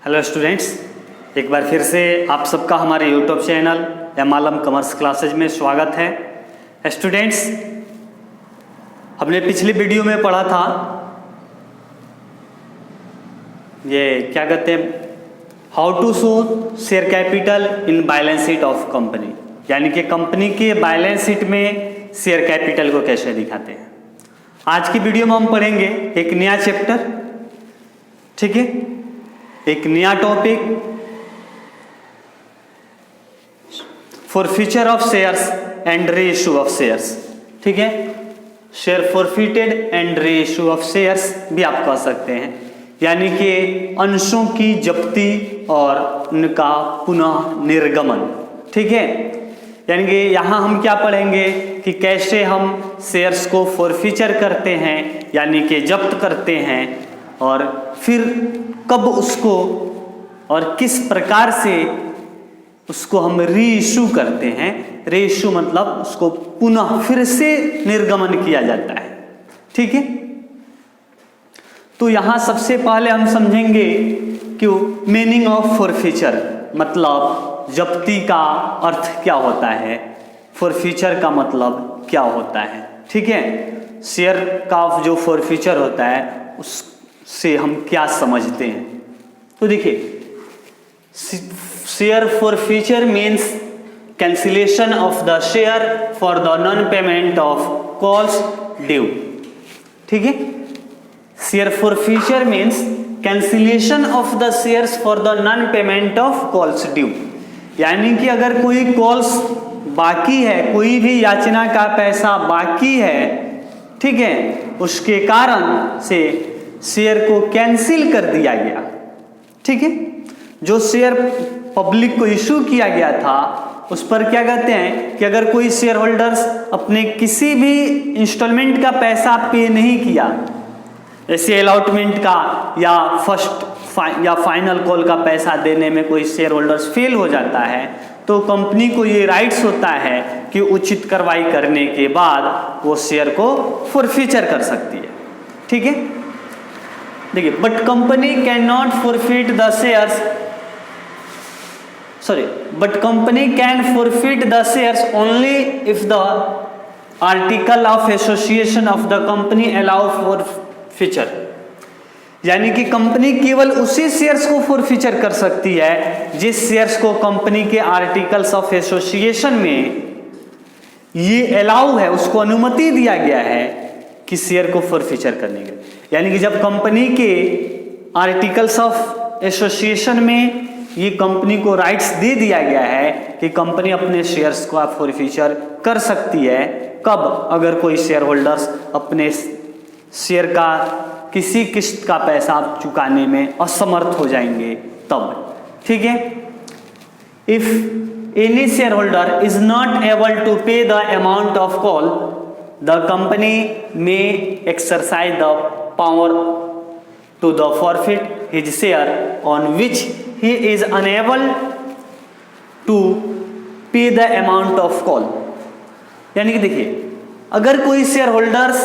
Hello students, एक बार फिर से आप सबका हमारे YouTube channel M commerce classes में स्वागत है। स्टूडेंट्स, हमने पिछली वीडियो में पढ़ा था ये क्या कहते हैं, how to show share capital in balance sheet of company, यानी कि कंपनी के बैलेंस शीट में शेयर कैपिटल को कैसे दिखाते हैं। आज की वीडियो में हम पढ़ेंगे एक नया चैप्टर, ठीक है, एक नया topic, forfeiture of shares and reissue of shares, ठीक है। Share forfeited and reissue of shares भी आप कह सकते हैं, यानी कि अंशों की जब्ती और उनका पुनः निर्गमन, ठीक है। यानी कि यहाँ हम क्या पढ़ेंगे कि कैसे हम शेयर्स को फॉरफीचर करते हैं, यानी कि जब्त करते हैं, और फिर कब उसको और किस प्रकार से उसको हम रीइश्यू करते हैं। रीइश्यू मतलब उसको पुनः फिर से निर्गमन किया जाता है, ठीक है। तो यहां सबसे पहले हम समझेंगे कि मीनिंग ऑफ फॉरफीचर, मतलब जब्ती का अर्थ क्या होता है, फॉरफीचर का मतलब क्या होता है, ठीक है। शेयर का जो फॉरफीचर होता है उससे हम क्या समझते हैं। तो देखिए, share forfeiture means cancellation of the share for the non payment of calls due, ठीक है। Share forfeiture means cancellation of the shares for the non payment of calls due, यानी कि अगर कोई कॉल्स बाकी है, कोई भी याचना का पैसा बाकी है, ठीक है, उसके कारण से शेयर को कैंसिल कर दिया गया, ठीक है। जो शेयर पब्लिक को इशू किया गया था उस पर क्या कहते हैं कि अगर कोई शेयर होल्डर्स अपने किसी भी इंस्टॉलमेंट का पैसा पे नहीं किया, जैसे अलॉटमेंट का या या फाइनल कॉल का पैसा देने में कोई शेयर होल्डर्स फेल हो जाता है, तो कंपनी को ये राइट्स होता है कि उचित कार्रवाई करने के बाद वो शेयर को फॉरफीचर कर सकती है, ठीक है। देखिए, but company can not forfeit the shares, but company can forfeit the shares only if the article of association of the company allow forfeiture, यानी कि कंपनी केवल उसी शेयर्स को फॉरफीचर कर सकती है जिस शेयर्स को कंपनी के आर्टिकल्स ऑफ एसोसिएशन में ये अलाउ है, उसको अनुमति दिया गया है कि शेयर को फॉरफीचर करने के। यानी कि जब कंपनी के आर्टिकल्स ऑफ एसोसिएशन में ये कंपनी को राइट्स दे दिया गया है कि कंपनी अपने शेयर्स को फॉरफीचर कर सकती है, कब? अगर कोई शेयर होल्डर्स अपने शेयर का किसी किस्त का पैसा चुकाने में असमर्थ हो जाएंगे तब, ठीक है। If any share holder is not able to pay the amount of call, the company may exercise the power to the forfeit his share on which he is unable to pay the amount of call। यानी कि देखिए, अगर कोई share holders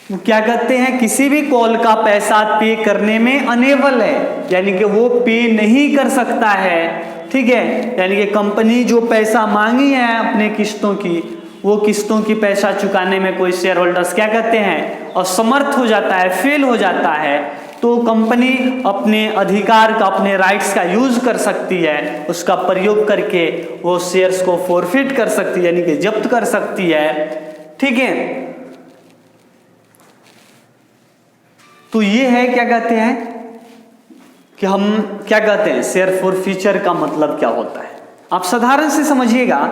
क्या कहते हैं, किसी भी कॉल का पैसा पे करने में अनेबल है, यानी कि वो पे नहीं कर सकता है, ठीक है। यानी कि कंपनी जो पैसा मांगी है अपने किस्तों की, वो किस्तों की पैसा चुकाने में कोई शेयर होल्डर्स क्या कहते हैं, असमर्थ हो जाता है, फेल हो जाता है, तो कंपनी अपने अधिकार का, अपने राइट्स का यूज कर सकती है, उसका प्रयोग करके वो शेयर्स को फॉरफिट कर सकती है, यानी कि जब्त कर सकती है, ठीक है। तो ये है क्या कहते हैं कि हम क्या कहते हैं, शेयर फॉरफीचर का मतलब क्या होता है। आप साधारण से समझिएगा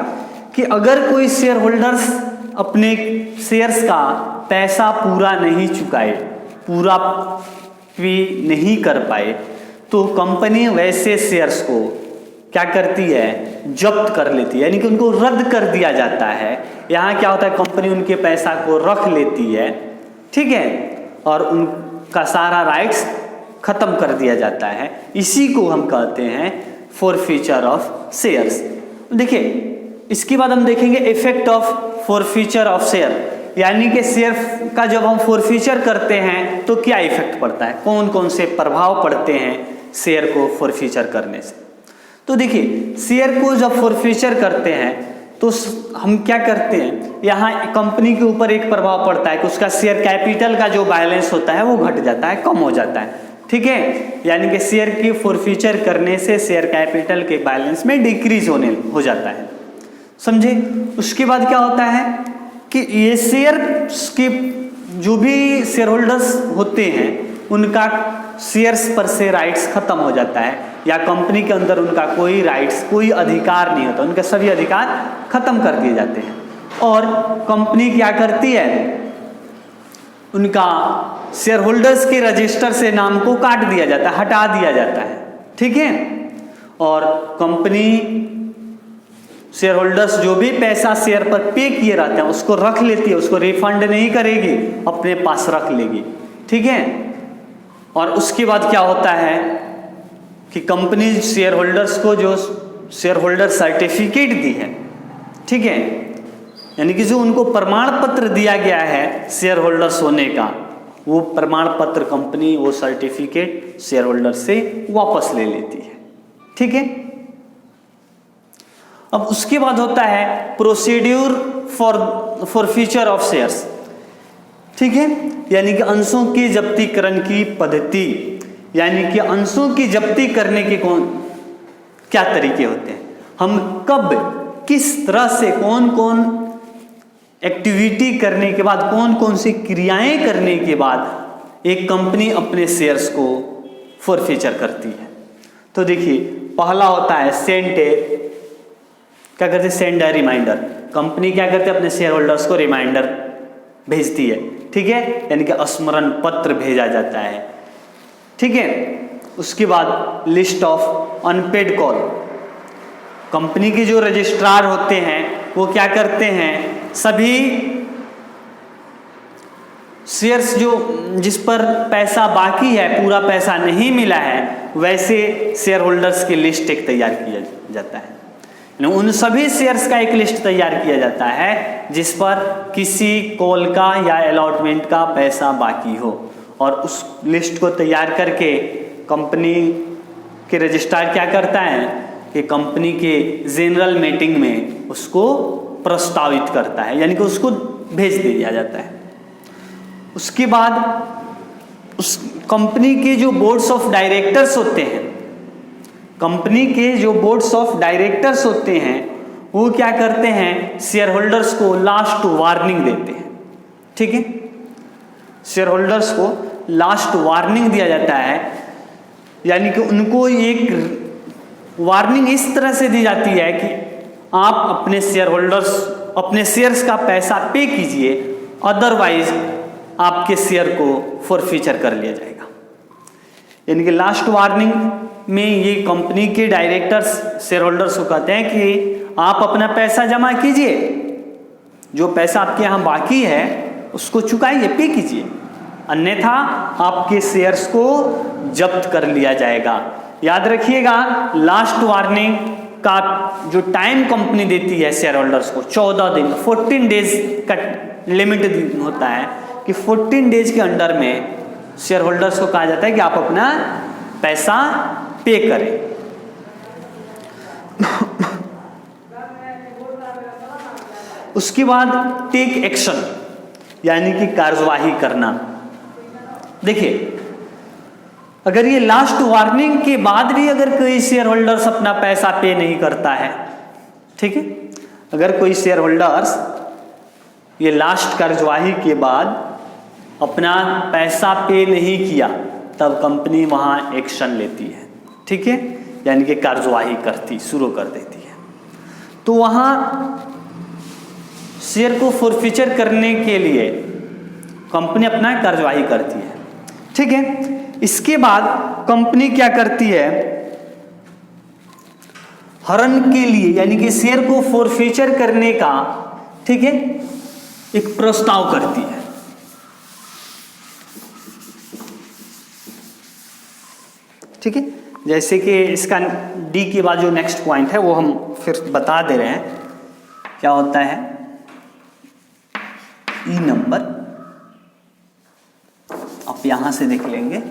कि अगर कोई शेयर होल्डर्स अपने शेयर्स का पैसा पूरा नहीं चुकाए, पूरा पे नहीं कर पाए, तो कंपनी वैसे शेयर्स को क्या करती है, जब्त कर लेती है, यानी कि उनको रद्द कर दिया जाता है। यहाँ क्या होता है, कंपनी उनके पैसा को रख लेती है, ठीक है, और उनका सारा राइट्स खत्म कर दिया जाता है। इसी को हम कहते हैं फॉरफीचर ऑफ शेयर्स। देखिए, इसके बाद हम देखेंगे effect of forfeiture of share, यानी कि शेयर का जब हम फॉरफीचर करते हैं तो क्या इफेक्ट पड़ता है, कौन कौन से प्रभाव पड़ते हैं, शेयर को फॉरफीचर करने से। तो देखिए शेयर को जब फॉरफीचर करते हैं तो हम क्या करते हैं, यहाँ कंपनी के ऊपर एक प्रभाव पड़ता है कि उसका शेयर कैपिटल का जो बैलेंस होता है वो घट जाता है, कम हो जाता है, ठीक है। यानी कि शेयर की फॉरफीचर करने से शेयर कैपिटल के बैलेंस में डिक्रीज हो जाता है, समझे। उसके बाद क्या होता है कि ये शेयर के जो भी शेयर होल्डर्स होते हैं उनका शेयर्स पर से राइट्स खत्म हो जाता है, या कंपनी के अंदर उनका कोई राइट्स, कोई अधिकार नहीं होता, उनके सभी अधिकार खत्म कर दिए जाते हैं। और कंपनी क्या करती है, उनका शेयर होल्डर्स के रजिस्टर से नाम को काट दिया जाता है, हटा दिया जाता है, ठीक है। और कंपनी शेयर होल्डर्स जो भी पैसा शेयर पर पे किए रहते हैं उसको रख लेती है, उसको रिफंड नहीं करेगी, अपने पास रख लेगी, ठीक है। और उसके बाद क्या होता है कि कंपनी शेयर होल्डर्स को जो शेयर होल्डर सर्टिफिकेट दी है, ठीक है, यानी कि जो उनको प्रमाण पत्र दिया गया है शेयर होल्डर्स होने का, वो प्रमाण पत्र कंपनी वो सर्टिफिकेट शेयर होल्डर से वापस ले लेती है, ठीक है। अब उसके बाद होता है procedure for future of shares, ठीक है, यानी कि अंशों के जब्तीकरण की पद्धति, यानी कि अंशों की जब्ती करने के क्या तरीके होते हैं, हम कब किस तरह से कौन कौन एक्टिविटी करने के बाद, कौन कौन सी क्रियाएं करने के बाद एक कंपनी अपने शेयर्स को फॉरफीचर करती है। तो देखिए पहला होता है क्या करते हैं, सेंड अ रिमाइंडर। कंपनी क्या करते हैं, अपने शेयर होल्डर्स को रिमाइंडर भेजती है, ठीक है, यानी कि स्मरण पत्र भेजा जाता है, ठीक है। उसके बाद list of unpaired call, company के जो रजिस्ट्रार होते हैं वो क्या करते हैं, सभी शेयर्स जो जिस पर पैसा बाकी है, पूरा पैसा नहीं मिला है, वैसे शेयर होल्डर्स की लिस्ट एक तैयार किया जाता है। उन सभी शेयर्स का एक लिस्ट तैयार किया जाता है जिस पर किसी कॉल का या अलॉटमेंट का पैसा बाकी हो, और उस लिस्ट को तैयार करके कंपनी के रजिस्ट्रार क्या करता है कि कंपनी के जनरल मीटिंग में उसको प्रस्तावित करता है, यानी कि उसको भेज दिया जाता है। उसके बाद उस कंपनी के जो बोर्ड्स ऑफ डायरेक्टर्स होते हैं, कंपनी के जो बोर्ड्स ऑफ डायरेक्टर्स होते हैं वो क्या करते हैं, शेयर होल्डर्स को लास्ट वार्निंग देते हैं, ठीक है। शेयर होल्डर्स को लास्ट वार्निंग दिया जाता है, यानी कि उनको एक वार्निंग इस तरह से दी जाती है कि आप अपने शेयर होल्डर्स अपने शेयर्स का पैसा पे कीजिए, अदरवाइज आपके शेयर को फॉरफीचर कर लिया जाएगा। यानी कि लास्ट वार्निंग में ये कंपनी के डायरेक्टर्स शेयर होल्डर्स को कहते हैं कि आप अपना पैसा जमा कीजिए, जो पैसा आपके यहाँ बाकी है उसको चुकाइए, पे कीजिए, अन्यथा आपके शेयर्स को जब्त कर लिया जाएगा। याद रखिएगा, लास्ट वार्निंग का जो टाइम कंपनी देती है शेयर होल्डर्स को 14 दिन 14 डेज का लिमिट होता है कि 14 डेज के अंडर में शेयर होल्डर्स को कहा जाता है कि आप अपना पैसा पे करें। उसके बाद टेक एक्शन, यानी कि कार्यवाही करना। देखिए अगर ये लास्ट वार्निंग के बाद भी अगर कोई शेयर होल्डर्स अपना पैसा पे नहीं करता है, ठीक है, अगर कोई शेयर होल्डर्स ये लास्ट कार्यवाही के बाद अपना पैसा पे नहीं किया तब कंपनी वहाँ एक्शन लेती है, ठीक है, यानी कि कार्यवाही करती शुरू कर देती है। तो वहाँ शेयर को फॉरफीचर करने के लिए कंपनी अपना कार्यवाही करती है, ठीक है। इसके बाद कंपनी क्या करती है, हरण के लिए यानी कि शेयर को फॉरफीचर करने का, ठीक है, एक प्रस्ताव करती है। ठीक है, जैसे कि इसका डी के बाद जो नेक्स्ट पॉइंट है वो हम फिर बता दे रहे हैं क्या होता है। ई नंबर आप यहां से देख लेंगे।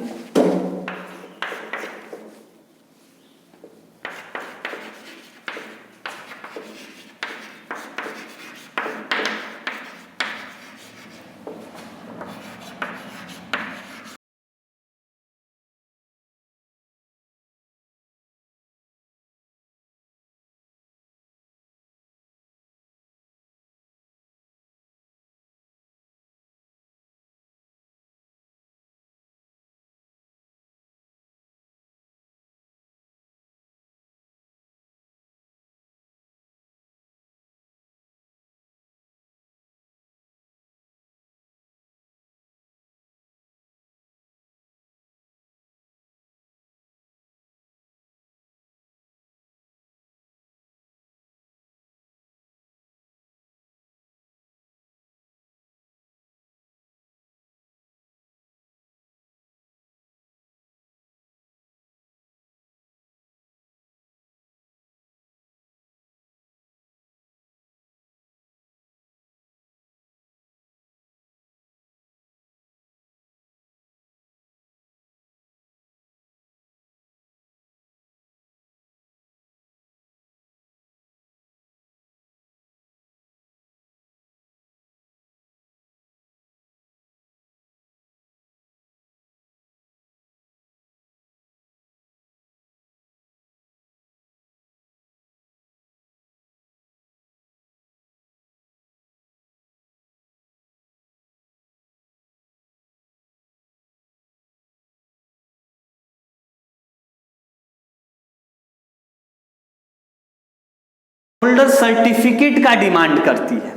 होल्डर सर्टिफिकेट का डिमांड करती है,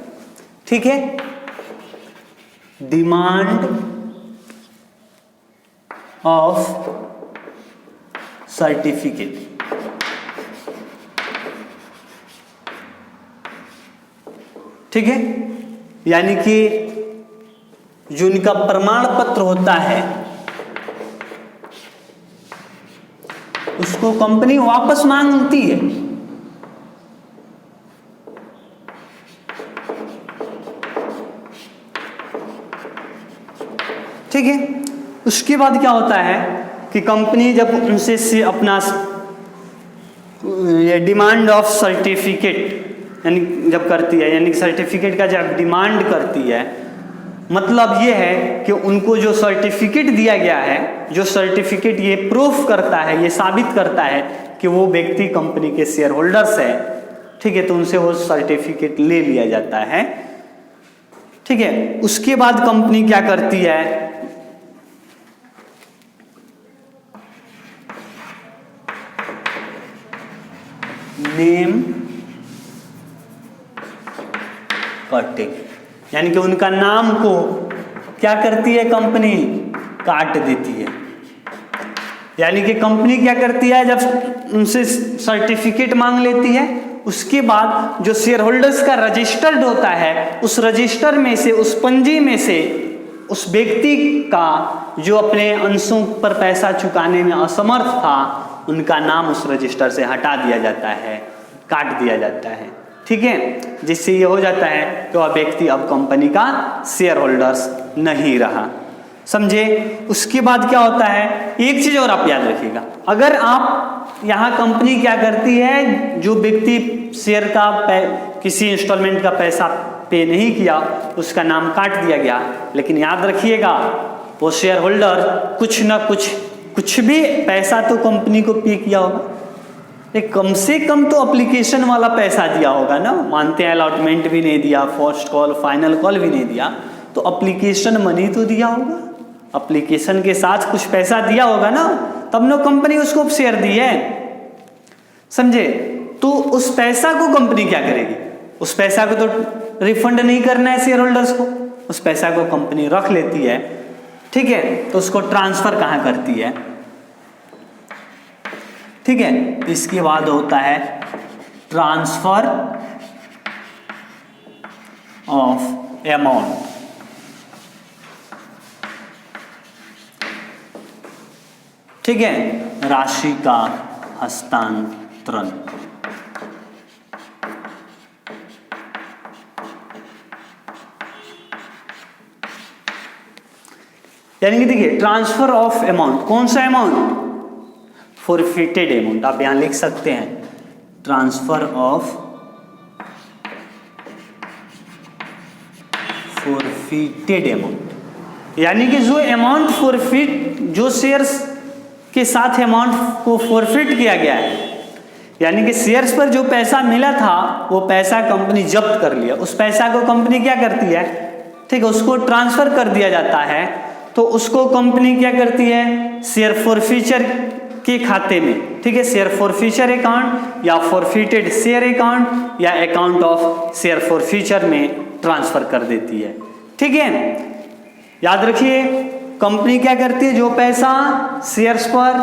ठीक है, डिमांड ऑफ सर्टिफिकेट, ठीक है, यानी कि जो इनका प्रमाण पत्र होता है उसको कंपनी वापस मांगती है। ठीक है, उसके बाद क्या होता है कि कंपनी जब उनसे अपना ये डिमांड ऑफ सर्टिफिकेट यानी जब करती है, यानी सर्टिफिकेट का जब डिमांड करती है, मतलब ये है कि उनको जो सर्टिफिकेट दिया गया है, जो सर्टिफिकेट ये प्रूफ करता है, ये साबित करता है कि वो व्यक्ति कंपनी के शेयर होल्डर्स है, ठीक है, तो उनसे वो सर्टिफिकेट ले लिया जाता है। ठीक है, उसके बाद कंपनी क्या करती है, नेम कटिंग, यानी कि उनका नाम को क्या करती है कंपनी, काट देती है। यानी कि कंपनी क्या करती है, जब उनसे सर्टिफिकेट मांग लेती है, उसके बाद जो शेयर होल्डर्स का रजिस्टर्ड होता है, उस रजिस्टर में से, उस पंजी में से उस व्यक्ति का जो अपने अंशों पर पैसा चुकाने में असमर्थ था, उनका नाम उस रजिस्टर से हटा दिया जाता है, काट दिया जाता है। ठीक है, जिससे ये हो जाता है कि वह व्यक्ति अब कंपनी का शेयर होल्डर्स नहीं रहा। समझे? उसके बाद क्या होता है, एक चीज और आप याद रखिएगा, अगर आप यहाँ कंपनी क्या करती है, जो व्यक्ति शेयर का किसी इंस्टॉलमेंट का पैसा पे नहीं किया, उसका नाम काट दिया गया, लेकिन याद रखिएगा वो शेयर होल्डर कुछ ना कुछ भी पैसा तो कंपनी को पे किया होगा, कम से कम तो एप्लीकेशन वाला पैसा दिया होगा ना। मानते हैं अलॉटमेंट भी नहीं दिया, फर्स्ट कॉल फाइनल कॉल भी नहीं दिया, तो एप्लीकेशन मनी तो दिया होगा, एप्लीकेशन के साथ कुछ पैसा दिया होगा ना, तब ना कंपनी उसको शेयर दी है। समझे? तो उस पैसा को कंपनी क्या करेगी, उस पैसा को तो रिफंड नहीं करना है शेयर होल्डर्स को, उस पैसा को कंपनी रख लेती है। ठीक है, तो उसको ट्रांसफर कहाँ करती है। ठीक है, इसके बाद होता है ट्रांसफर ऑफ अमाउंट। ठीक है, राशि का हस्तांतरण। यानी कि देखिए, ट्रांसफर ऑफ अमाउंट, कौन सा अमाउंट, फॉरफिटेड अमाउंट, आप यहां लिख सकते हैं ट्रांसफर ऑफ फॉरफिटेड अमाउंट, यानी कि जो अमाउंट फॉरफिट, जो शेयर्स के साथ अमाउंट को फॉरफिट किया गया है, यानी कि शेयर्स पर जो पैसा मिला था वो पैसा कंपनी जब्त कर लिया, उस पैसा को कंपनी क्या करती है, ठीक है, उसको ट्रांसफर कर दिया जाता है, तो उसको कंपनी क्या करती है, शेयर फॉरफिचर के खाते में, ठीक है, शेयर फॉरफिचर अकाउंट या फॉरफिटेड शेयर अकाउंट या अकाउंट ऑफ शेयर फॉरफिचर में ट्रांसफर कर देती है। ठीक है, याद रखिए, कंपनी क्या करती है, जो पैसा शेयर्स पर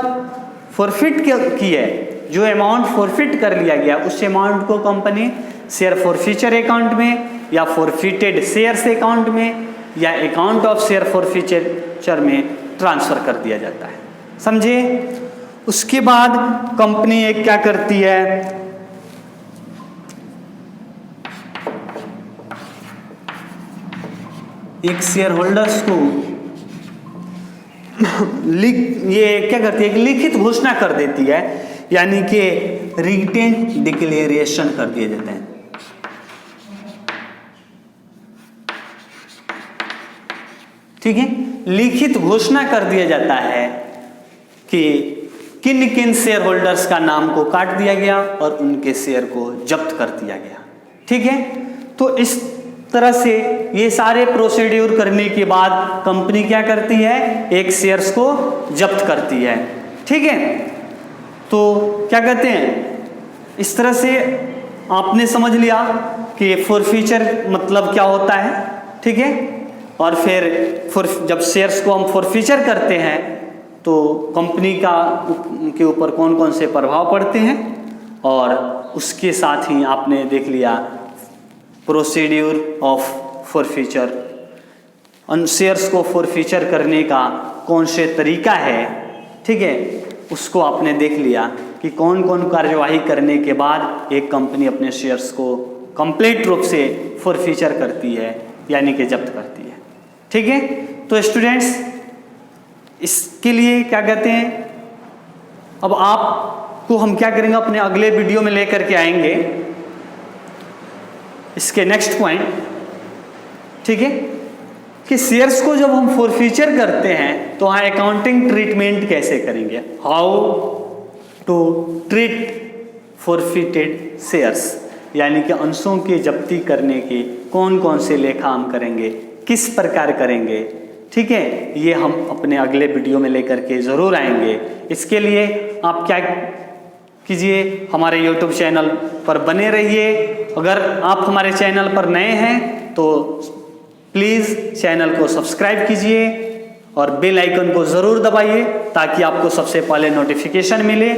फॉरफिट की है, जो अमाउंट फॉरफिट कर लिया गया, उस अमाउंट को कंपनी शेयर फॉरफिचर अकाउंट में या फॉरफिटेड शेयर्स अकाउंट में या अकाउंट ऑफ शेयर फॉरफिचर में ट्रांसफर कर दिया जाता है। समझे? उसके बाद कंपनी एक क्या करती है, एक शेयर होल्डर्स को ये क्या करती है, एक लिखित घोषणा कर देती है, यानी कि रिटेन डिक्लेरेशन कर दिए जाते हैं। ठीक है, लिखित घोषणा कर दिया जाता है कि किन किन शेयर होल्डर्स का नाम को काट दिया गया और उनके शेयर को जब्त कर दिया गया। ठीक है, तो इस तरह से ये सारे प्रोसीड्यूर करने के बाद कंपनी क्या करती है, एक शेयर्स को जब्त करती है। ठीक है, तो क्या कहते हैं, इस तरह से आपने समझ लिया कि फॉरफीचर मतलब क्या होता है, ठीक है। और फिर जब शेयर्स को हम फॉरफीचर करते हैं तो कंपनी के ऊपर कौन कौन से प्रभाव पड़ते हैं, और उसके साथ ही आपने देख लिया प्रोसीड्यूर ऑफ फॉरफीचर, उन शेयर्स को फॉरफीचर करने का कौन से तरीका है, ठीक है, उसको आपने देख लिया कि कौन कौन कार्यवाही करने के बाद एक कंपनी अपने शेयर्स को कंप्लीट रूप से फॉरफीचर करती है, यानी कि जब्त करती है, ठीक है। तो स्टूडेंट्स, इसके लिए क्या कहते हैं, अब आपको हम क्या करेंगे, अपने अगले वीडियो में लेकर के आएंगे इसके नेक्स्ट पॉइंट, ठीक है, कि शेयर्स को जब हम फॉरफीचर करते हैं तो वहाँ अकाउंटिंग ट्रीटमेंट कैसे करेंगे, how to treat forfeited shares, यानी कि अंशों की जब्ती करने की कौन कौन से लेखा हम करेंगे, किस प्रकार करेंगे, ठीक है, ये हम अपने अगले वीडियो में लेकर के ज़रूर आएंगे। इसके लिए आप क्या कीजिए, हमारे YouTube चैनल पर बने रहिए। अगर आप हमारे चैनल पर नए हैं तो प्लीज़ चैनल को सब्सक्राइब कीजिए और बेल आइकन को ज़रूर दबाइए ताकि आपको सबसे पहले नोटिफिकेशन मिले